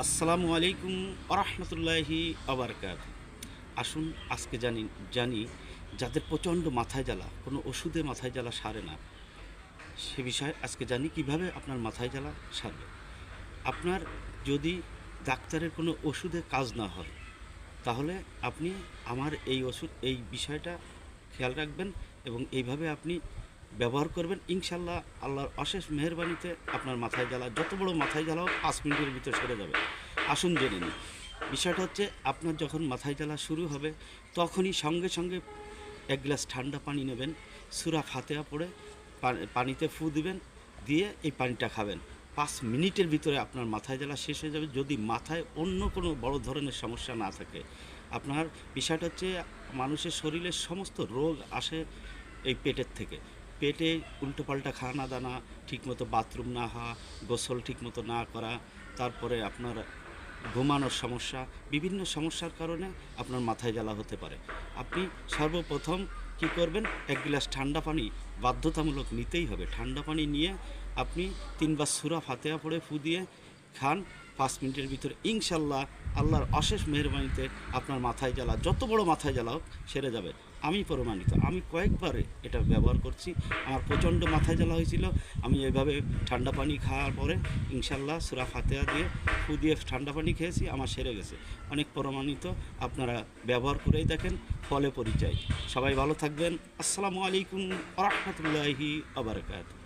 আসসালামু আলাইকুম আরহামতুল্লাহি আবরকাত। আসুন আজকে জানি যাদের প্রচণ্ড মাথায় জ্বালা, কোনো ওষুধে মাথায় জ্বালা সারে না, সে বিষয়ে আজকে জানি কিভাবে আপনার মাথায় জ্বালা সারবে। আপনার যদি ডাক্তারের কোনো ওষুধে কাজ না হয়, তাহলে আপনি আমার এই বিষয়টা খেয়াল রাখবেন এবং এইভাবে আপনি ব্যবহার করবেন। ইনশাল্লাহ আল্লাহর অশেষ মেহেরবানিতে আপনার মাথায় জ্বালা, যত বড় মাথায় জ্বালাও 5 মিনিটের ভিতরে সেরে যাবে। আসুন জেনে নিই। বিষয়টা হচ্ছে, আপনার যখন মাথায় জ্বালা শুরু হবে তখনই সঙ্গে সঙ্গে এক গ্লাস ঠান্ডা পানি নেবেন, সূরা ফাতিহা পড়ে পানিতে ফু দিবেন, দিয়ে এই পানিটা খাবেন। 5 মিনিটের ভিতরে আপনার মাথায় জ্বালা শেষ হয়ে যাবে, যদি মাথায় অন্য কোনো বড় ধরনের সমস্যা না থাকে। আপনার বিষয়টা হচ্ছে, মানুষের শরীরের সমস্ত রোগ আসে এই পেটের থেকে। পেটে উল্টোপাল্টা খানা দানা, ঠিকমতো বাথরুম না হওয়া, গোসল ঠিকমতো না করা, তারপরে আপনার ঘুমানোর সমস্যা, বিভিন্ন সমস্যার কারণে আপনার মাথায় জ্বালা হতে পারে। আপনি সর্বপ্রথম কি করবেন, এক গ্লাস ঠান্ডা পানি বাধ্যতামূলক নিতেই হবে। ঠান্ডা পানি নিয়ে আপনি 3 বার সূরা ফাতিহা পড়ে ফু দিয়ে খান। 5 মিনিটের ভিতরে ইনশাল্লাহ আল্লাহর অশেষ মেহেরবানিতে আপনার মাথায় জ্বালা, যত বড় মাথায় জ্বালা হোক, সেরে যাবে। আমি প্রমাণিত, আমি কয়েকবার এটা ব্যবহার করছি। আমার প্রচণ্ড মাথায় জ্বালা হয়েছিল, আমি এভাবে ঠান্ডা পানি খাওয়ার পরে ইনশাল্লাহ সূরা ফাতিহা দিয়ে ফু দিয়ে ঠান্ডা পানি খেয়েছি, আমার সেরে গেছে। অনেক প্রমাণিত, আপনারা ব্যবহার করেই দেখেন, ফলে পরিচয়। সবাই ভালো থাকবেন। আসসালামু আলাইকুম ওয়া রাহমাতুল্লাহি ওয়া বারাকাতুহু।